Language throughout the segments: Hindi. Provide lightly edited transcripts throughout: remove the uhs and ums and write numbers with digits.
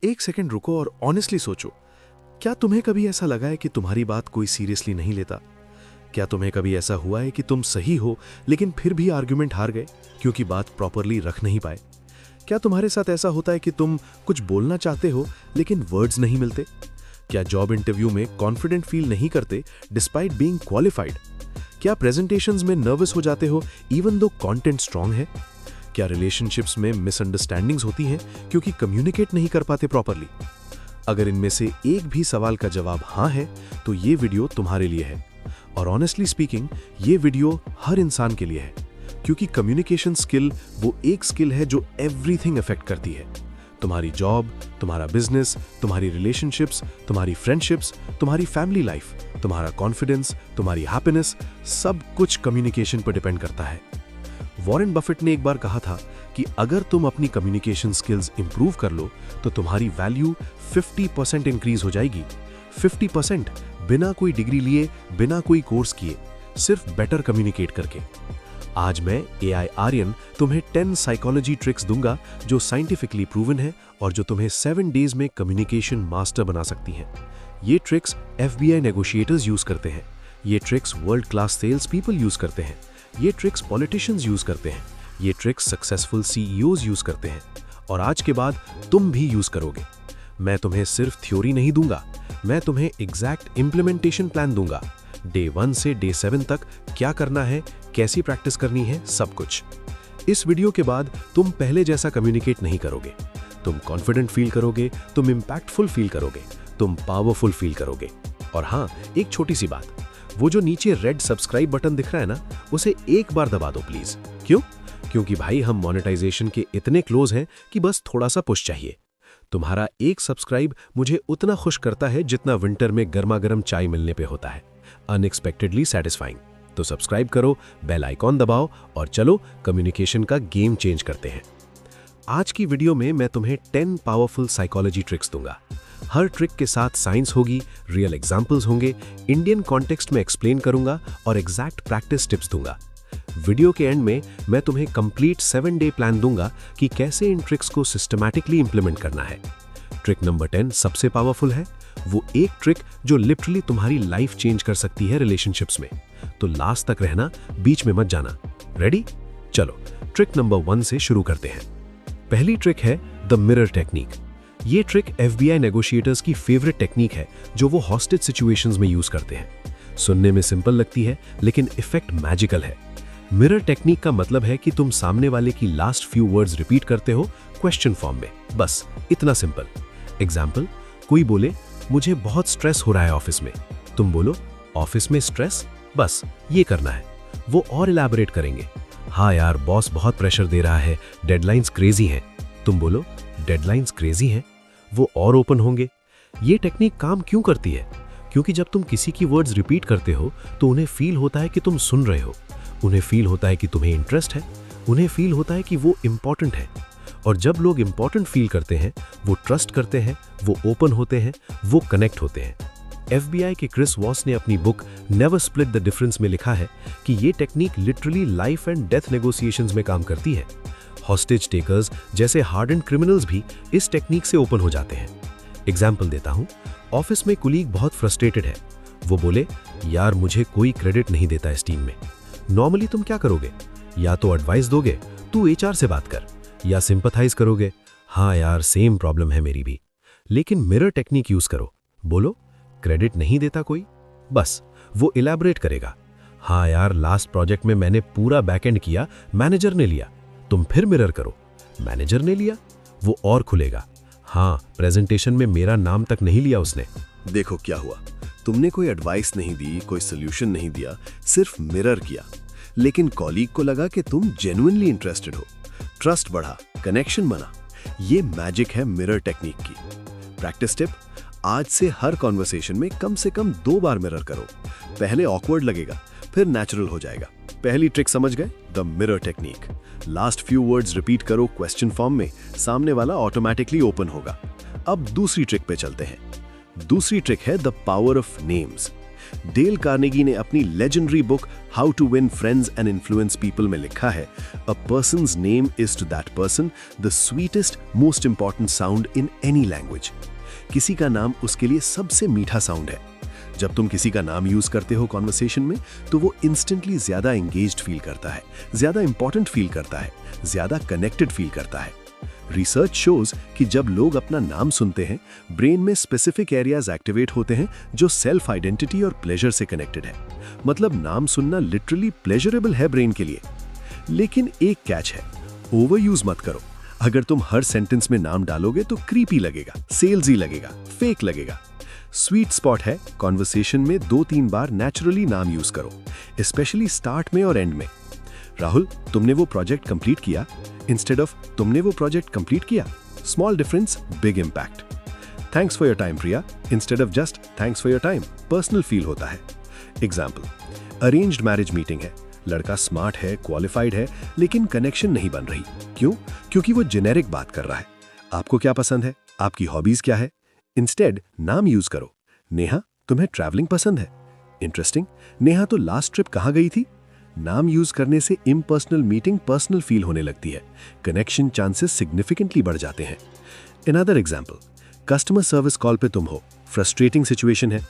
एक सेकंड रुको और ऑनेस्टली सोचो, क्या तुम्हें कभी ऐसा लगा है कि तुम्हारी बात कोई सीरियसली नहीं लेता? क्या तुम्हें कभी ऐसा हुआ है कि तुम सही हो लेकिन फिर भी आर्ग्यूमेंट हार गए क्योंकि बात प्रॉपरली रख नहीं पाए? क्या तुम्हारे साथ ऐसा होता है कि तुम कुछ बोलना चाहते हो लेकिन वर्ड्स नहीं मिलते? क्या जॉब इंटरव्यू में कॉन्फिडेंट फील नहीं करते डिस्पाइट बीइंग क्वालिफाइड? क्या प्रेजेंटेशंस में नर्वस हो जाते हो इवन दो कंटेंट स्ट्रांग है? क्या रिलेशनशिप्स में मिसअंडरस्टैंडिंग्स होती हैं क्योंकि कम्युनिकेट नहीं कर पाते प्रॉपरली? अगर इनमें से एक भी सवाल का जवाब हाँ है तो ये वीडियो तुम्हारे लिए है। और ऑनेस्टली स्पीकिंग, ये वीडियो हर इंसान के लिए है, क्योंकि कम्युनिकेशन स्किल वो एक स्किल है जो एवरीथिंग अफेक्ट करती है। तुम्हारी जॉब, तुम्हारा बिजनेस, तुम्हारी रिलेशनशिप्स, तुम्हारी फ्रेंडशिप्स, तुम्हारी फैमिली लाइफ, तुम्हारा कॉन्फिडेंस, तुम्हारी हैप्पीनेस, सब कुछ कम्युनिकेशन पर डिपेंड करता है। वॉरेन बफेट ने एक बार कहा था कि अगर तुम अपनी कम्युनिकेशन स्किल्स इंप्रूव कर लो तो तुम्हारी वैल्यू 50% इंक्रीज हो जाएगी। 50% बिना कोई डिग्री लिए, बिना कोई कोर्स किए, सिर्फ बेटर कम्युनिकेट करके। आज मैं AI आर्यन तुम्हें 10 साइकोलॉजी ट्रिक्स दूंगा जो साइंटिफिकली प्रूवन है और जो तुम्हें 7 डेज में कम्युनिकेशन मास्टर बना सकती हैं। ये ट्रिक्स FBI नेगोशिएटर्स यूज करते हैं, ये tricks world class sales people use करते हैं, ये ट्रिक्स पॉलिटिशियंस यूज करते हैं, ये ट्रिक्स सक्सेसफुल CEOs यूज करते हैं और आज के बाद तुम भी यूज करोगे। मैं तुम्हें सिर्फ थ्योरी नहीं दूंगा, मैं तुम्हें एग्जैक्ट इंप्लीमेंटेशन प्लान दूंगा। डे 1 से डे 7 तक क्या करना है, कैसी प्रैक्टिस करनी है, सब कुछ। इस वीडियो के बाद तुम पहले जैसा कम्युनिकेट नहीं करोगे, तुम कॉन्फिडेंट फील करोगे, तुम इंपैक्टफुल फील करोगे, तुम पावरफुल फील करोगे। और हाँ, एक छोटी सी बात, वो जो नीचे रेड सब्सक्राइब बटन दिख रहा है ना, उसे एक बार दबा दो प्लीज। क्यों? क्योंकि भाई हम मोनेटाइजेशन के इतने क्लोज हैं कि बस थोड़ा सा पुश चाहिए। तुम्हारा एक सब्सक्राइब मुझे उतना खुश करता है जितना विंटर में गर्मा गर्म चाय मिलने पे होता है, अनएक्सपेक्टेडली सैटिस्फाइंग। तो सब्सक्राइब करो, बेल आइकॉन दबाओ और चलो कम्युनिकेशन का गेम चेंज करते हैं। आज की वीडियो में मैं तुम्हें 10 पावरफुल साइकोलॉजी ट्रिक्स दूंगा। हर ट्रिक के साथ साइंस होगी, रियल एग्जाम्पल्स होंगे, इंडियन कॉन्टेक्स्ट में एक्सप्लेन करूंगा और एग्जैक्ट प्रैक्टिस टिप्स दूंगा। वीडियो के एंड में मैं तुम्हें कंप्लीट 7 डे प्लान दूंगा कि कैसे इन ट्रिक्स को सिस्टमैटिकली इंप्लीमेंट करना है। ट्रिक नंबर 10 सबसे पावरफुल है, वो एक ट्रिक जो लिटरली तुम्हारी लाइफ चेंज कर सकती है रिलेशनशिप्स में। तो लास्ट तक रहना, बीच में मत जाना। रेडी? चलो ट्रिक नंबर 1 से शुरू करते हैं। पहली ट्रिक है द मिरर टेक्निक। ये ट्रिक FBI नेगोशिएटर्स की फेवरेट टेक्निक है जो वो हॉस्टेज सिचुएशंस में यूज करते हैं। सुनने में सिंपल लगती है लेकिन इफेक्ट मैजिकल है। मिरर टेक्निक का मतलब है कि तुम सामने वाले की लास्ट फ्यू वर्ड्स रिपीट करते हो क्वेश्चन फॉर्म में, बस इतना सिंपल। एग्जाम्पल, कोई बोले मुझे बहुत स्ट्रेस हो रहा है ऑफिस में, तुम बोलो ऑफिस में स्ट्रेस, बस ये करना है। वो और इलैबोरेट करेंगे, हाँ यार बॉस बहुत प्रेशर दे रहा है, डेडलाइंस क्रेजी हैं, तुम बोलो डेडलाइंस क्रेजी हैं। वो और ओपन होंगे। ये टेक्निक काम क्यों करती है? क्योंकि जब तुम किसी की वर्ड्स रिपीट करते हो तो उन्हें फील होता है कि तुम सुन रहे हो, उन्हें फील होता है कि तुम्हें इंटरेस्ट है, उन्हें फील होता है कि वो इंपॉर्टेंट है। और जब लोग इंपॉर्टेंट फील करते हैं, वो ट्रस्ट करते हैं, वो ओपन होते हैं, वो कनेक्ट होते हैं। FBI के क्रिस वॉस ने अपनी book never split the difference में लिखा है कि ये technique literally life and death negotiations में काम करती है। हॉस्टेज टेकर्स जैसे हार्डन्ड क्रिमिनल्स भी इस टेक्निक से ओपन हो जाते हैं। एग्जाम्पल देता हूं, ऑफिस में कुलीग बहुत फ्रस्ट्रेटेड है, वो बोले यार मुझे कोई क्रेडिट नहीं देता इस टीम में। नॉर्मली तुम क्या करोगे? या तो एडवाइस दोगे, तू HR से बात कर, या सिंपैथाइज करोगे, हाँ यार सेम प्रॉब्लम है मेरी भी। लेकिन मिरर टेक्निक यूज करो, बोलो क्रेडिट नहीं देता कोई, बस वो इलैबोरेट करेगा, हाँ यार लास्ट प्रोजेक्ट में मैंने पूरा बैकएंड किया, मैनेजर ने लिया। तुम फिर मिरर करो, मैनेजर ने लिया, वो और खुलेगा, हाँ प्रेजेंटेशन में मेरा नाम तक नहीं लिया उसने। देखो क्या हुआ, तुमने कोई एडवाइस नहीं दी, कोई सोल्यूशन नहीं दिया, सिर्फ मिरर किया। लेकिन कॉलीग को लगा कि तुम जेन्युइनली इंटरेस्टेड हो, ट्रस्ट बढ़ा, कनेक्शन बना। ये मैजिक है मिरर टेक्निक की। प्रैक्टिस टिप, आज से हर कॉन्वर्सेशन में कम से कम 2 बार मिरर करो। पहले ऑकवर्ड लगेगा, फिर नेचुरल हो जाएगा। पहली ट्रिक समझ गए, the mirror technique. Last few words repeat करो क्वेश्चन फॉर्म में, सामने वाला ऑटोमेटिकली ओपन होगा। अब दूसरी ट्रिक पे चलते हैं। दूसरी ट्रिक है the power of names. Dale Carnegie ने अपनी legendary book how to win friends and influence people में लिखा है, a person's name is to that person the sweetest most important sound in any language. किसी का नाम उसके लिए सबसे मीठा साउंड है। जब तुम किसी का नाम यूज करते हो कॉन्वर्सेशन में, तो वो इंस्टेंटली ज्यादा एंगेज्ड फील करता है, ज्यादा इंपॉर्टेंट फील करता है, ज्यादा कनेक्टेड फील करता है। रिसर्च शोज कि जब लोग अपना नाम सुनते हैं, ब्रेन में स्पेसिफिक एरियाज एक्टिवेट होते हैं जो सेल्फ आइडेंटिटी और प्लेजर से कनेक्टेड है। मतलब नाम सुनना लिटरली प्लेजरेबल है ब्रेन के लिए। लेकिन एक कैच है, ओवर यूज मत करो। अगर तुम हर सेंटेंस में नाम डालोगे तो क्रीपी लगेगा, सेल्सी लगेगा, फेक लगेगा। स्वीट स्पॉट है, कॉन्वर्सेशन में 2-3 बार नेचुरली नाम यूज करो, स्पेशली स्टार्ट में और एंड में। राहुल, तुमने वो प्रोजेक्ट कंप्लीट किया इंस्टेड ऑफ तुमने वो प्रोजेक्ट कंप्लीट किया। Small difference, big impact. Thanks for your time Priya instead of just thanks for your time, personal feel होता है। एग्जाम्पल, अरेंज्ड मैरिज मीटिंग है, लड़का स्मार्ट है, क्वालिफाइड है, लेकिन कनेक्शन नहीं बन रही। क्यों? क्योंकि वो जेनेरिक बात कर रहा है। आपको क्या पसंद है? आपकी हॉबीज क्या है? इंस्टेड नाम यूज करो। नेहा, तुम्हें ट्रैवलिंग पसंद है? इंटरेस्टिंग। नेहा तो लास्ट ट्रिप कहाँ गई थी? नाम यूज करने से इम्पर्सनल मीटिंग पर्सनल फील होने लगती है, कनेक्शन चांसेस सिग्निफिकेंटली बढ़ जाते हैं। Another example, customer service call पे तुम हो, फ्रस्ट्रेटिंग सिचुएशन है,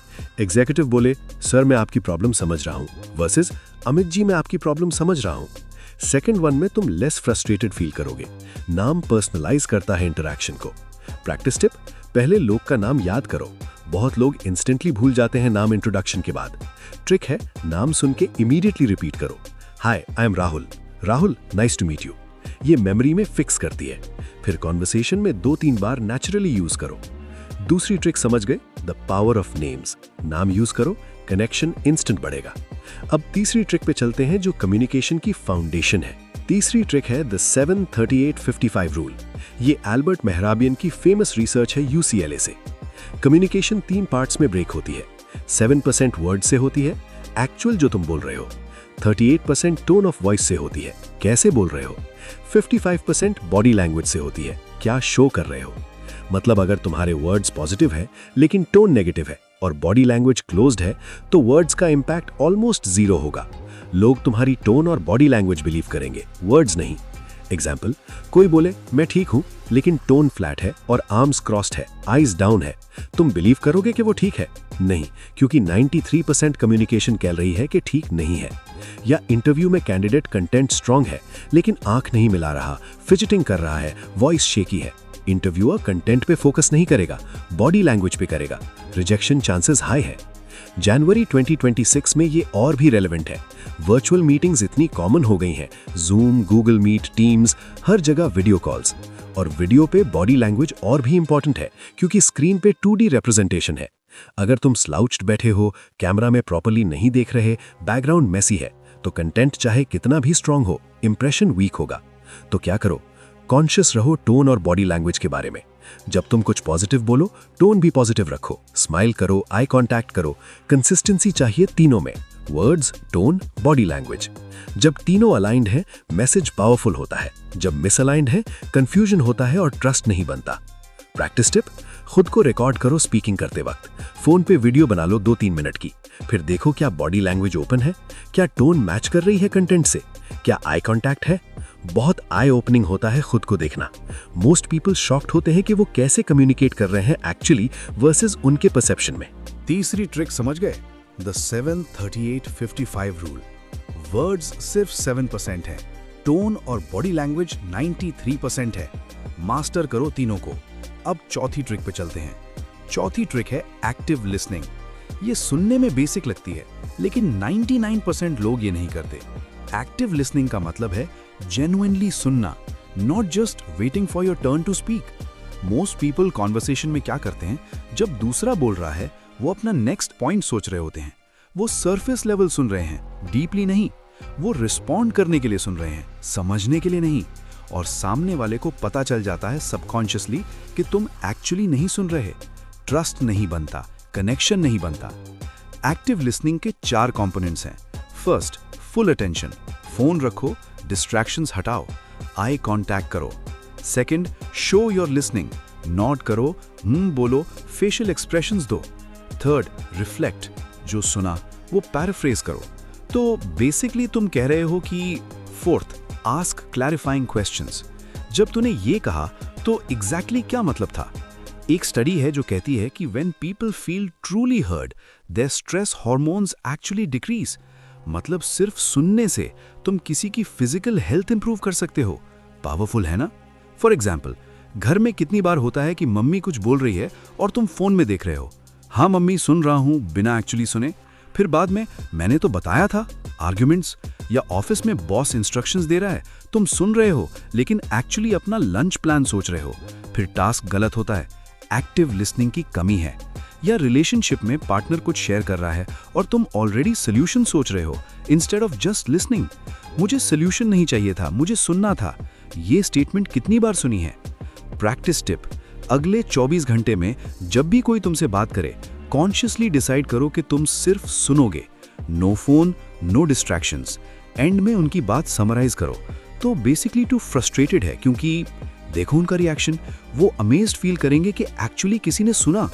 एग्जीक्यूटिव बोले सर मैं आपकी प्रॉब्लम समझ रहा हूं, वर्सेस अमित जी मैं आपकी प्रॉब्लम समझ रहा हूं। सेकंड वन में तुम लेस फ्रस्ट्रेटेड फील करोगे। नाम पर्सनलाइज करता है इंटरैक्शन को। प्रैक्टिस टिप, पहले लोग का नाम याद करो। बहुत लोग इंस्टेंटली भूल जाते हैं नाम इंट्रोडक्शन के बाद। ट्रिक है, नाम सुन के इमीडिएटली रिपीट करो। Hi, I am Rahul. Rahul, nice to meet you. ये मेमोरी में फिक्स करती है। फिर कॉन्वर्सेशन में 2-3 बार नेचुरली यूज करो। दूसरी ट्रिक समझ गए? The power of names. नाम यूज करो, कनेक्शन इंस्टेंट बढ़ेगा। अब तीसरी ट्रिक पे चलते हैं जो कम्युनिकेशन की फाउंडेशन है। तीसरी ट्रिक है द 7-38-55 रूल। ये एल्बर्ट मेहराबियन की फेमस रिसर्च है UCLA से। कम्युनिकेशन 3 पार्ट्स में ब्रेक होती है। 7% वर्ड से होती है, एक्चुअल जो तुम बोल रहे हो। 38% टोन ऑफ वॉइस से होती है, कैसे बोल रहे हो। 55% बॉडी लैंग्वेज से होती है, क्या शो कर रहे हो। मतलब अगर तुम्हारे वर्ड्स पॉजिटिव है लेकिन टोन नेगेटिव है और बॉडी लैंग्वेज क्लोज्ड है, तो वर्ड्स का इंपैक्ट ऑलमोस्ट 0 होगा। लोग तुम्हारी टोन और बॉडी लैंग्वेज बिलीव करेंगे, वर्ड्स नहीं। एग्जाम्पल, कोई बोले मैं ठीक हूं लेकिन टोन फ्लैट है और आर्म्स क्रॉस्ड है, आईज डाउन है, तुम बिलीव करोगे कि वो ठीक है? नहीं, क्योंकि 93% कम्युनिकेशन कह रही है कि ठीक नहीं है। या इंटरव्यू में कैंडिडेट कंटेंट स्ट्रांग है लेकिन आंख नहीं मिला रहा, फिजिटिंग कर रहा है, वॉइस शेकी है। इंटरव्यूअर कंटेंट पे फोकस नहीं करेगा, बॉडी लैंग्वेज पे करेगा, रिजेक्शन चांसेस हाई है। जनवरी 2026 में ये और भी रेलेवेंट है। वर्चुअल मीटिंग्स इतनी कॉमन हो गई हैं, जूम, गूगल मीट, टीम्स, हर जगह वीडियो कॉल्स। और वीडियो पे बॉडी लैंग्वेज और भी इंपॉर्टेंट है क्योंकि स्क्रीन पे 2D रिप्रेजेंटेशन है। अगर तुम स्लाउच्ड बैठे हो, कैमरा में प्रॉपर्ली नहीं देख रहे, बैकग्राउंड मेसी है, तो कंटेंट चाहे कितना भी स्ट्रांग हो, इंप्रेशन वीक होगा। तो क्या करो? कॉन्शियस रहो टोन और बॉडी लैंग्वेज के बारे में। जब तुम कुछ पॉजिटिव बोलो, टोन भी पॉजिटिव रखो, स्माइल करो, आई कांटेक्ट करो। कंसिस्टेंसी चाहिए तीनों में, वर्ड्स, टोन, बॉडी लैंग्वेज। जब तीनों अलाइंड है, मैसेज पावरफुल होता है। जब मिसअलाइंड है, कंफ्यूजन होता है और ट्रस्ट नहीं बनता। प्रैक्टिस टिप, खुद को रिकॉर्ड करो स्पीकिंग करते वक्त। फोन पे वीडियो बना लो 2-3 मिनट की, फिर देखो क्या बॉडी लैंग्वेज ओपन है, क्या टोन मैच कर रही है कंटेंट से, क्या आई कांटेक्ट है। बहुत आई ओपनिंग होता है खुद को देखना। मोस्ट पीपल शॉक्ड होते हैं कि वो कैसे कम्युनिकेट कर रहे हैं एक्चुअली वर्सेस उनके परसेप्शन में। तीसरी ट्रिक समझ गए? The 7-38-55 rule. वर्ड्स सिर्फ 7% है, टोन और बॉडी लैंग्वेज 93% है। मास्टर करो तीनों को। अब चौथी ट्रिक पे चलते हैं। चौथी ट्रिक है एक्टिव लिसनिंग। ये सुनने में बेसिक लगती है लेकिन 99% लोग ये नहीं करते। एक्टिव लिसनिंग का मतलब है जेन्युइनली सुनना, not just waiting for your turn to speak. Most people conversation में क्या करते हैं, जब दूसरा बोल रहा है वो अपना नेक्स्ट पॉइंट सोच रहे होते हैं। वो सरफेस लेवल सुन रहे हैं, डीपली नहीं। वो रिस्पॉन्ड करने के लिए सुन रहे हैं, समझने के लिए नहीं। और सामने वाले को पता चल जाता है सबकॉन्शियसली कि तुम एक्चुअली नहीं सुन रहे। ट्रस्ट नहीं बनता, कनेक्शन नहीं बनता। एक्टिव लिसनिंग के 4 कंपोनेंट्स हैं। First, full attention. फोन रखो, डिस्ट्रैक्शंस हटाओ, आई कांटेक्ट करो। Second, show your listening. Nod करो, बोलो, फेशियल एक्सप्रेशंस दो। Third, reflect. जो सुना वो पैराफ्रेज करो। तो बेसिकली तुम कह रहे हो कि फोर्थ, आस्क क्लैरिफाइंग क्वेश्चंस। जब तूने ये कहा तो एग्जैक्टली क्या मतलब था? एक स्टडी है जो कहती है कि when people feel truly heard, their stress hormones actually decrease. मतलब सिर्फ सुनने से तुम किसी की फिजिकल हेल्थ इंप्रूव कर सकते हो। पावरफुल है ना? फॉर एग्जाम्पल, घर में कितनी बार होता है कि मम्मी कुछ बोल रही है और तुम फोन में देख रहे हो, हाँ मम्मी सुन रहा हूं, बिना एक्चुअली सुने। फिर बाद में मैंने तो बताया था। आर्ग्यूमेंट्स, या ऑफिस में बॉस इंस्ट्रक्शंस दे रहा है, तुम सुन रहे हो लेकिन एक्चुअली अपना लंच प्लान सोच रहे हो। फिर टास्क गलत होता है, एक्टिव लिसनिंग की कमी है। या रिलेशनशिप में पार्टनर कुछ शेयर कर रहा है और तुम ऑलरेडी सोल्यूशन सोच रहे हो इंस्टेड ऑफ जस्ट लिसनिंग। मुझे सोल्यूशन नहीं चाहिए था, मुझे सुनना था। ये स्टेटमेंट कितनी बार सुनी है? प्रैक्टिस टिप, अगले 24 घंटे में जब भी कोई तुमसे बात करे, कॉन्शियसली डिसाइड करो कि तुम सिर्फ सुनोगे। No phone, no distractions. End में उनकी बात समराइज करो। तो बेसिकली टू फ्रस्ट्रेटेड है, क्योंकि देखो उनका रिएक्शन, वो अमेज्ड फील करेंगे कि एक्चुअली किसी ने सुना।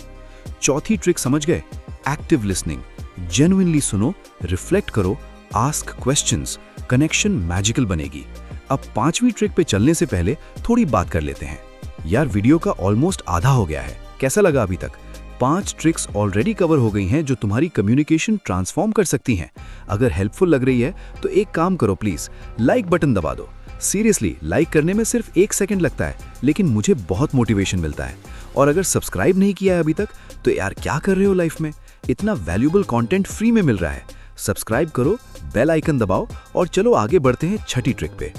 चौथी ट्रिक समझ गए? Active listening. जेन्युइनली सुनो, रिफ्लेक्ट करो, आस्क क्वेश्चंस, कनेक्शन मैजिकल बनेगी। अब पांचवी ट्रिक पे चलने से पहले थोड़ी बात कर लेते हैं। यार वीडियो का ऑलमोस्ट आधा हो गया है, कैसा लगा अभी तक? 5 ट्रिक्स ऑलरेडी कवर हो गई हैं जो तुम्हारी कम्युनिकेशन ट्रांसफॉर्म कर सकती हैं। अगर हेल्पफुल लग रही है तो एक काम करो, प्लीज लाइक बटन दबा दो। सीरियसली, लाइक करने में सिर्फ 1 सेकंड लगता है, लेकिन मुझे बहुत मोटिवेशन मिलता है। और अगर सब्सक्राइब नहीं किया है अभी तक तो यार क्या कर रहे हो लाइफ में? इतना वैल्यूएबल कंटेंट फ्री में मिल रहा है। सब्सक्राइब करो, बेल आइकन दबाओ और चलो आगे बढ़ते हैं छठी ट्रिक पे।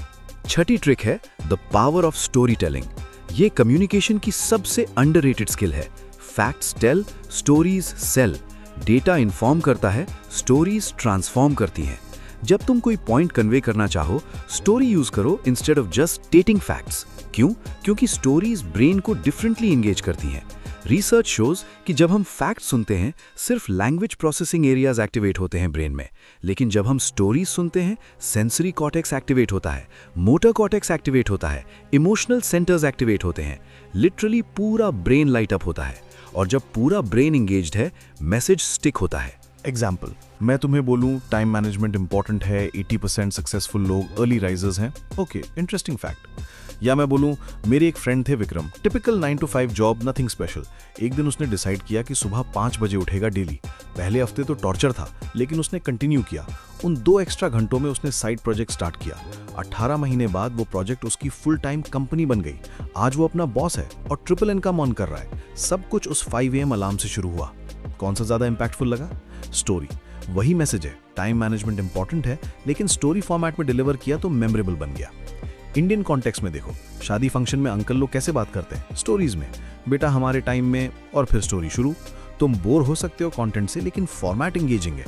छठी ट्रिक है the power of story telling. ये कम्युनिकेशन की सबसे अंडररेटेड स्किल है। Facts tell, stories sell. Data inform करता है, स्टोरीज ट्रांसफॉर्म करती हैं। जब तुम कोई पॉइंट कन्वे करना चाहो, स्टोरी यूज करो instead of just stating facts. क्यों? क्योंकि स्टोरीज ब्रेन को डिफरेंटली एंगेज करती हैं। रिसर्च शोज कि जब हम फैक्ट सुनते हैं, सिर्फ लैंग्वेज प्रोसेसिंग एरियाज एक्टिवेट होते हैं ब्रेन में, लेकिन जब हम स्टोरीज सुनते हैं, सेंसरी कॉर्टेक्स एक्टिवेट होता है, मोटर कॉर्टेक्स एक्टिवेट होता है, इमोशनल सेंटर्स एक्टिवेट होते हैं। लिटरली पूरा ब्रेन लाइट अप होता है। और जब पूरा ब्रेन एंगेज्ड है, मैसेज स्टिक होता है। एग्जाम्पल, मैं तुम्हें बोलूं टाइम मैनेजमेंट इंपॉर्टेंट है, 80% सक्सेसफुल लोग अर्ली राइजर्स हैं। Okay, interesting fact. या मैं बोलूं मेरे एक फ्रेंड थे Vikram, typical 9 to 5 job, nothing special. एक दिन उसने डिसाइड किया कि सुबह 5 बजे उठेगा डेली। पहले हफ्ते तो टॉर्चर था, लेकिन उसने कंटिन्यू किया। उन 2 एक्स्ट्रा घंटों में उसने साइड प्रोजेक्ट स्टार्ट किया। 18 महीने बाद वो प्रोजेक्ट उसकी फुल टाइम कंपनी बन गई। आज वो अपना बॉस है और ट्रिपल इनकम अर्न कर रहा है। सब कुछ उस 5 AM अलार्म से शुरू हुआ। कौन सा ज्यादा इंपैक्टफुल लगा? स्टोरी। वही मैसेज है, टाइम मैनेजमेंट इंपॉर्टेंट है, लेकिन स्टोरी फॉर्मेट में डिलीवर किया तो मेमोरेबल बन गया। इंडियन कॉन्टेक्स्ट में देखो, शादी फंक्शन में अंकल लोग कैसे बात करते हैं? स्टोरीज में, बेटा हमारे टाइम में, और फिर स्टोरी शुरू। तुम बोर हो सकते हो कंटेंट से, लेकिन फॉर्मेट एंगेजिंग है।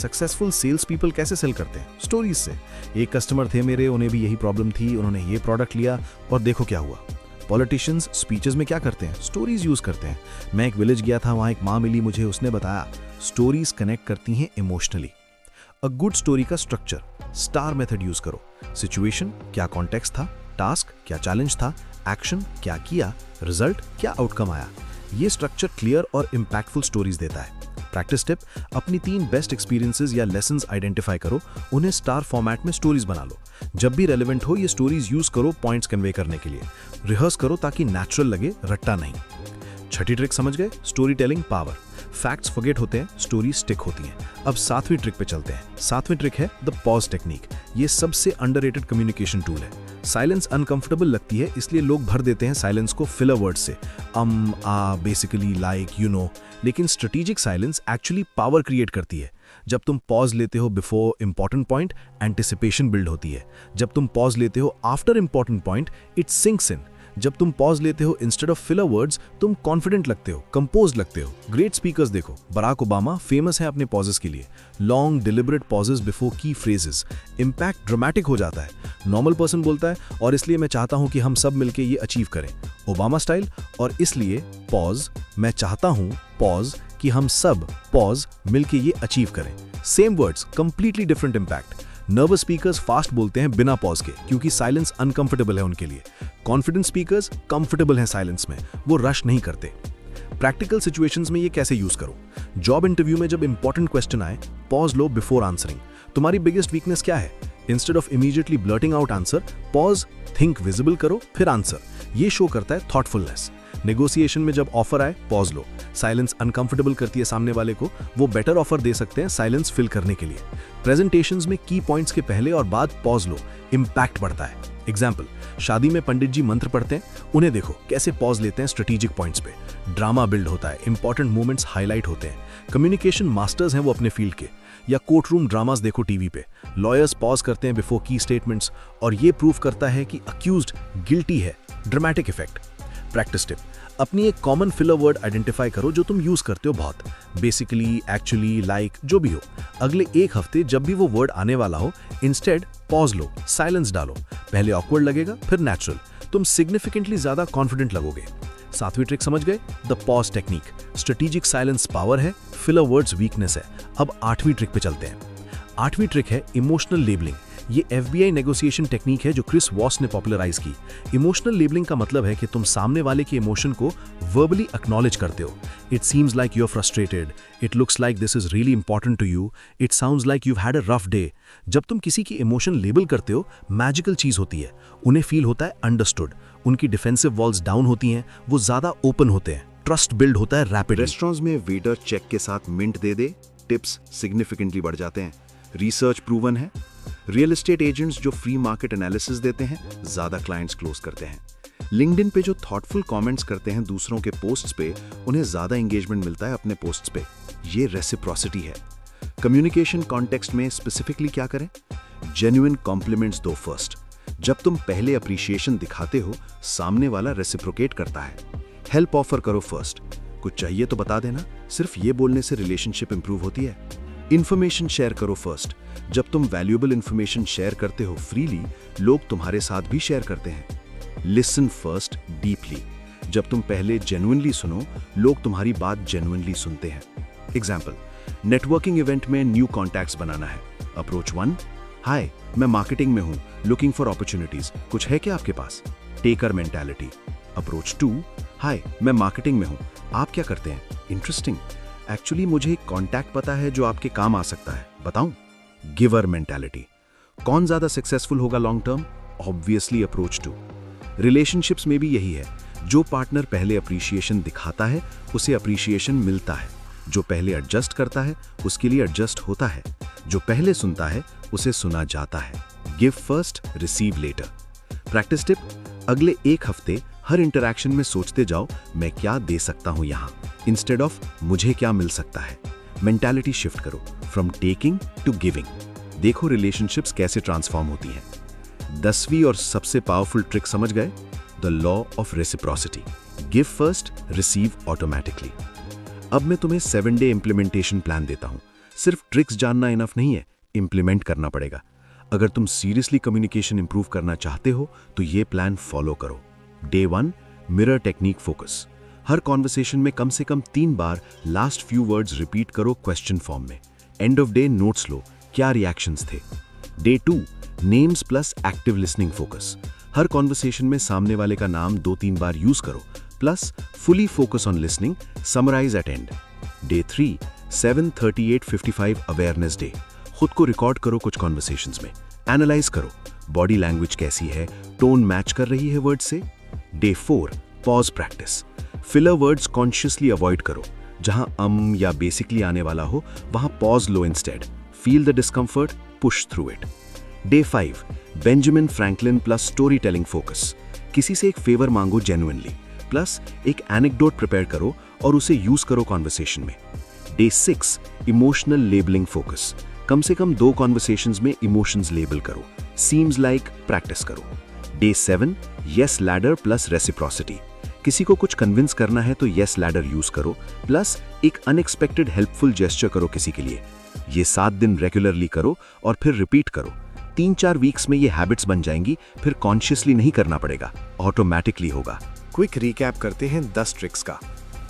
सक्सेसफुल सेल्स पीपल कैसे सेल करते हैं? स्टोरीज से। एक कस्टमर थे मेरे, उन्हें भी यही प्रॉब्लम थी, उन्होंने ये प्रोडक्ट लिया और देखो क्या हुआ। पॉलिटिशियंस स्पीचेस में क्या करते हैं? स्टोरीज यूज करते हैं। मैं एक विलेज गया था, वहां एक माँ मिली मुझे, उसने बताया स्टोरीज कनेक्ट करती हैं इमोशनली। अ गुड स्टोरी का स्ट्रक्चर, स्टार मेथड यूज करो। सिचुएशन, क्या कॉन्टेक्स्ट था, टास्क, क्या चैलेंज था, एक्शन, क्या किया, रिजल्ट, क्या आउटकम आया। ये स्ट्रक्चर क्लियर और इंपैक्टफुल स्टोरीज देता है। प्रैक्टिस टिप, अपनी 3 बेस्ट एक्सपीरियंसेस या लेसन्स आइडेंटिफाई करो, उन्हें स्टार फॉर्मेट में स्टोरीज बना लो। जब भी रेलेवेंट हो ये स्टोरीज यूज करो पॉइंट्स कन्वे करने के लिए। रिहर्स करो ताकि नेचुरल लगे, रट्टा नहीं। छठी ट्रिक समझ गए? Story telling power. Facts forget होते हैं, स्टोरी स्टिक होती हैं। अब 7वीं ट्रिक पे चलते हैं। 7वीं ट्रिक है द पॉज टेक्निक। ये सबसे अंडररेटेड कम्युनिकेशन टूल है। साइलेंस अनकंफर्टेबल लगती है, इसलिए लोग भर देते हैं साइलेंस को फिलर वर्ड से, बेसिकली, लाइक, यू नो। लेकिन strategic silence actually power create करती है। जब तुम पॉज लेते हो before important point, anticipation build होती है। जब तुम पॉज लेते हो after important point, it sinks in. जब तुम पॉज लेते हो इंस्टेड ऑफ फिलर वर्ड्स, तुम कॉन्फिडेंट लगते हो, कंपोज लगते हो। ग्रेट स्पीकर्स देखो, बराक ओबामा फेमस है अपने पॉजेस के लिए। लॉन्ग डिलिबरेट पॉजेस बिफोर की फ्रेजेस। इम्पैक्ट ड्रामेटिक हो जाता है। नॉर्मल पर्सन बोलता है और इसलिए मैं चाहता हूं कि हम सब मिलके ये अचीव करें, ओबामा स्टाइल। और इसलिए पॉज, मैं चाहता हूं पॉज कि हम सब पॉज मिलके ये अचीव करें। Same words, completely different impact. Nervous speakers fast बोलते हैं बिना पॉज के, क्योंकि साइलेंस अनकंफर्टेबल है उनके लिए। कॉन्फिडेंट स्पीकर्स कंफर्टेबल हैं साइलेंस में, वो रश नहीं करते। प्रैक्टिकल सिचुएशंस में ये कैसे यूज करो? जॉब इंटरव्यू में जब इंपॉर्टेंट क्वेश्चन आए, पॉज लो बिफोर आंसरिंग। तुम्हारी बिगेस्ट वीकनेस क्या है? Instead of immediately blurting out answer, pause, think visible करो, फिर आंसर। ये शो करता है थॉटफुलनेस। नेगोशिएशन में जब ऑफर आए, पॉज लो। साइलेंस अनकंफर्टेबल करती है सामने वाले को, वो बेटर ऑफर दे सकते हैं साइलेंस फिल करने के लिए। प्रेजेंटेशंस में की पॉइंट्स के पहले और बाद पॉज लो, इंपैक्ट बढ़ता है। एग्जाम्पल, शादी में पंडित जी मंत्र पढ़ते हैं, उन्हें देखो कैसे पॉज लेते हैं स्ट्रेटेजिक पॉइंट्स पे। ड्रामा बिल्ड होता है, इंपॉर्टेंट मोमेंट्स हाईलाइट होते हैं। कम्युनिकेशन मास्टर्स हैं वो अपने फील्ड के। या कोर्ट रूम ड्रामास देखो टीवी पे, लॉयर्स पॉज करते हैं बिफोर की स्टेटमेंट्स, और ये प्रूव करता है कि अक्यूज्ड गिल्टी है। Dramatic effect. प्रैक्टिस टिप, अपनी एक कॉमन फिलर वर्ड आइडेंटिफाई करो जो तुम यूज करते हो बहुत। बेसिकली, एक्चुअली, लाइक, जो भी हो। अगले एक हफ्ते जब भी वो वर्ड आने वाला हो, इंस्टेड पॉज लो, साइलेंस डालो। पहले ऑकवर्ड लगेगा, फिर नेचुरल। तुम सिग्निफिकेंटली ज्यादा कॉन्फिडेंट लगोगे। 7वीं ट्रिक समझ गए? The pause technique. Strategic silence power है, फिलर वर्ड्स वीकनेस है। अब 8वीं ट्रिक पे चलते हैं। 8वीं ट्रिक है इमोशनल लेबलिंग। ये FBI नेगोशिएशन टेक्निक है जो क्रिस वॉस ने पॉपुलराइज की। इमोशनल लेबलिंग का मतलब है कि तुम सामने वाले के इमोशन को वर्बली एक्नॉलेज करते हो। It seems like you are frustrated, it looks like this is really important to you, it sounds like you had a rough day. जब तुम किसी की इमोशन लेबल करते हो, मैजिकल चीज होती है। उन्हें फील होता है अंडरस्टूड, उनकी डिफेंसिव वॉल्स डाउन होती हैं, वो ज्यादा ओपन होते हैं, ट्रस्ट बिल्ड होता है रैपिडली। रेस्टोरेंट्स में वेटर चेक के साथ मिंट दे दे, टिप्स सिग्निफिकेंटली बढ़ जाते हैं। रिसर्च प्रूवन है। रियल एस्टेट एजेंट्स जो फ्री मार्केट एनालिसिस देते हैं, ज्यादा क्लाइंट्स क्लोज करते हैं। लिंक्डइन पे जो थॉटफुल कमेंट्स करते हैं दूसरों के पोस्ट्स पे, उन्हें ज्यादा एंगेजमेंट मिलता है अपने पोस्ट्स पे। ये रेसिप्रोसिटी है। कम्युनिकेशन कॉन्टेक्स्ट में स्पेसिफिकली क्या करें? जेन्युइन कॉम्प्लीमेंट्स दो फर्स्ट। जब तुम पहले अप्रिशिएशन दिखाते हो, सामने वाला रेसिप्रोकेट करता है। हेल्प ऑफर करो फर्स्ट। कुछ चाहिए तो बता देना, सिर्फ ये बोलने से रिलेशनशिप इंप्रूव होती है। इंफॉर्मेशन शेयर करो फर्स्ट। जब तुम वैल्यूएबल इंफॉर्मेशन शेयर करते हो फ्रीली, लोग तुम्हारे साथ भी शेयर करते हैं। Listen first deeply. जब तुम पहले जेन्युइनली सुनो, लोग तुम्हारी बात जेन्युइनली सुनते हैं। एग्जाम्पल, नेटवर्किंग इवेंट में न्यू कॉन्टैक्ट्स बनाना है। अप्रोच 1, हाय, मैं मार्केटिंग में हूं, लुकिंग फॉर अपॉर्चुनिटीज, कुछ है क्या आपके पास? Taker mentality. अप्रोच 2, हाय, मैं मार्केटिंग में हूं, आप क्या करते हैं? इंटरेस्टिंग, एक्चुअली मुझे एक कॉन्टैक्ट पता है जो आपके काम आ सकता है, बताऊं? Giver mentality. कौन ज्यादा सक्सेसफुल होगा long term? Obviously approach 2। Relationships में भी यही है। जो पार्टनर पहले अप्रिशिएशन दिखाता है, उसे अप्रिशिएशन मिलता है। जो पहले एडजस्ट करता है, उसके लिए एडजस्ट होता है। जो पहले सुनता है, उसे सुना जाता है। Give first, receive later. Practice tip, अगले एक हफ्ते हर इंटरैक्शन में सोचते जाओ, मैं क्या दे सकता हूं यहां, इंस्टेड ऑफ मुझे क्या मिल सकता है। मेंटालिटी शिफ्ट करो, फ्रॉम टेकिंग टू गिविंग। देखो रिलेशनशिप्स कैसे ट्रांसफॉर्म होती हैं। 10वीं और सबसे पावरफुल ट्रिक समझ गए? The law of reciprocity. Give first, receive automatically. अब मैं तुम्हें 7-डे इंप्लीमेंटेशन प्लान देता हूं। सिर्फ ट्रिक्स जानना इनफ नहीं है, इंप्लीमेंट करना पड़ेगा। अगर तुम सीरियसली कम्युनिकेशन इंप्रूव करना चाहते हो तो ये प्लान फॉलो करो। Day 1, mirror technique focus. हर कॉन्वर्सेशन में कम से कम 3 बार लास्ट फ्यू वर्ड्स रिपीट करो क्वेश्चन फॉर्म में। एंड ऑफ डे नोट्स लो, क्या रिएक्शंस थे। Day 2, names plus active listening focus. हर कॉन्वर्सेशन में सामने वाले का नाम 2-3 बार यूज करो, plus fully focus on listening, summarize at end. Day 3, 7/38/55 awareness day. खुद को रिकॉर्ड करो कुछ कॉन्वर्सेशंस में, एनालाइज करो बॉडी लैंग्वेज कैसी है, टोन मैच कर रही है वर्ड से। Day 4, pause practice. Filler words consciously avoid करो। जहां या बेसिकली आने वाला हो, वहां पॉज लो instead. Feel the discomfort, push through it. Day 5, Benjamin Franklin plus story telling focus. किसी से एक फेवर मांगो जेन्युइनली, प्लस एक एनेक्डोट प्रिपेयर करो और उसे यूज करो कॉन्वर्सेशन में। Day 6, emotional labelling focus. कम से कम 2 कॉन्वर्सेशंस में इमोशंस लेबल करो। सीम्स लाइक प्रैक्टिस करो। Day 7, yes ladder plus reciprocity. किसी को कुछ कन्विंस करना है तो यस लैडर यूज करो, प्लस एक अनएक्सपेक्टेड हेल्पफुल जेस्चर करो किसी के लिए। ये 7 दिन रेगुलरली करो और फिर रिपीट करो। 3-4 वीक्स में ये हैबिट्स बन जाएंगी, फिर कॉन्शियसली नहीं करना पड़ेगा, ऑटोमेटिकली होगा। क्विक रिकैप करते हैं 10 ट्रिक्स का।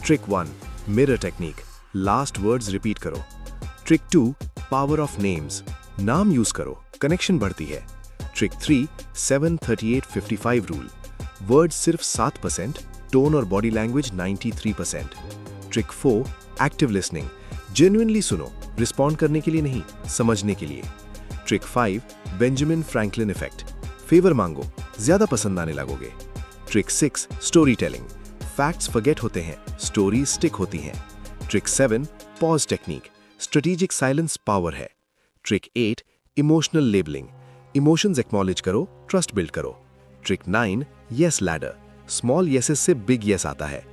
Trick 1, mirror technique, last words repeat करो। ट्रिक 2, पावर ऑफ नेम्स, नाम यूज करो, कनेक्शन बढ़ती है। ट्रिक 3, 7/38/55 रूल, वर्ड्स सिर्फ 7%, टोन और body language 93%। Trick 4 active listening, genuinely सुनो, रिस्पॉन्ड करने के लिए नहीं, समझने के लिए। Trick 5 Benjamin Franklin effect, favour मांगो, ज्यादा पसंद आने लगोगे। Trick 6 story telling, facts forget होते हैं, स्टोरीज स्टिक होती हैं। Trick 7 pause technique, strategic silence power है। Trick 8 emotional labelling, emotions acknowledge करो, ट्रस्ट बिल्ड करो। Trick 9 yes ladder, small yeses से बिग येस आता है।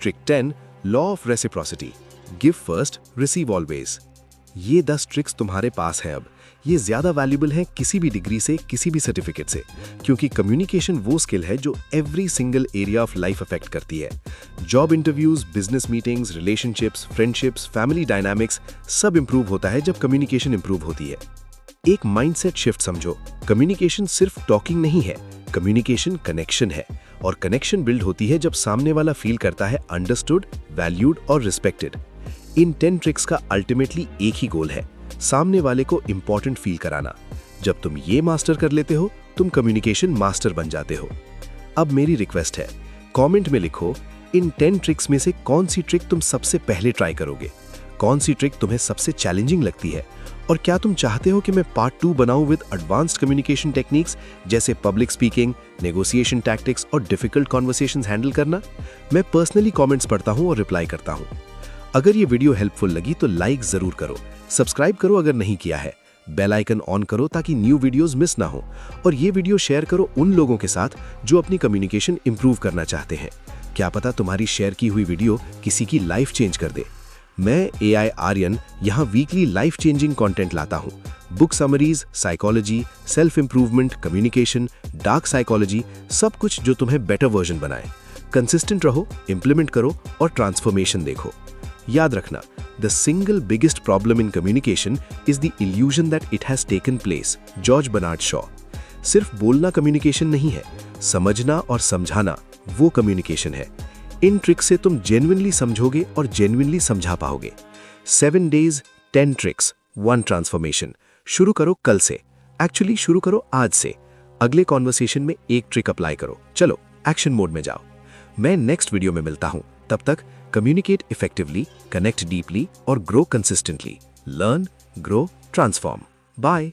Trick 10 law of reciprocity, give first receive always. ये 10 ट्रिक्स तुम्हारे पास है अब। ये ज्यादा वैल्यूबल है किसी भी डिग्री से, किसी भी सर्टिफिकेट से, क्योंकि कम्युनिकेशन वो स्किल है जो every single area of life affect करती है। Job interviews, business meetings, relationships, friendships, family dynamics सब इंप्रूव होता है जब कम्युनिकेशन इंप्रूव होती है। एक माइंडसेट शिफ्ट समझो, कम्युनिकेशन सिर्फ टॉकिंग नहीं है, कम्युनिकेशन कनेक्शन है, और कनेक्शन बिल्ड होती है जब सामने वाला फील करता है अंडरस्टूड, वैल्यूड और रिस्पेक्टेड। इन 10 ट्रिक्स का अल्टीमेटली एक ही गोल है, सामने वाले को इंपॉर्टेंट फील कराना। जब तुम ये मास्टर कर लेते हो, तुम कम्युनिकेशन मास्टर बन जाते हो। अब मेरी रिक्वेस्ट है, कमेंट में लिखो इन 10 ट्रिक्स में से कौन सी ट्रिक तुम सबसे पहले ट्राई करोगे, कौन सी ट्रिक तुम्हें सबसे चैलेंजिंग लगती है, और क्या तुम चाहते हो कि मैं पार्ट 2 बनाऊं विद एडवांस्ड कम्युनिकेशन टेक्निक्स जैसे पब्लिक स्पीकिंग, नेगोशिएशन टैक्टिक्स और डिफिकल्ट कॉन्वर्सेशंस हैंडल करना। मैं पर्सनली कमेंट्स पढ़ता हूं और रिप्लाई करता हूं। अगर ये वीडियो हेल्पफुल लगी तो लाइक जरूर करो, सब्सक्राइब करो अगर नहीं किया है, बेल आइकन ऑन करो ताकि न्यू वीडियोस मिस ना हो, और ये वीडियो शेयर करो उन लोगों के साथ जो अपनी कम्युनिकेशन इंप्रूव करना चाहते हैं। क्या पता तुम्हारी शेयर की हुई वीडियो किसी की लाइफ चेंज कर दे। मैं AI आर्यन यहाँ वीकली लाइफ चेंजिंग कंटेंट लाता हूँ। Book summaries, psychology, self improvement, communication, dark psychology, सब कुछ जो तुम्हें बेटर वर्जन बनाए। कंसिस्टेंट रहो, इंप्लीमेंट करो और ट्रांसफॉर्मेशन देखो। याद रखना, the single biggest problem in communication is the illusion that it has taken place. George Bernard Shaw. सिर्फ बोलना कम्युनिकेशन नहीं है, समझना और समझाना वो कम्युनिकेशन है। इन ट्रिक्स से तुम जेन्युइनली समझोगे और जेन्युइनली समझा पाओगे। 7 days 10 ट्रिक्स 1 ट्रांसफॉर्मेशन। शुरू करो कल से, एक्चुअली शुरू करो आज से। अगले कॉन्वर्सेशन में एक ट्रिक अप्लाई करो। चलो एक्शन मोड में जाओ। मैं नेक्स्ट वीडियो में मिलता हूं। तब तक कम्युनिकेट इफेक्टिवली, कनेक्ट डीपली और grow consistently. Learn, grow, transform. Bye.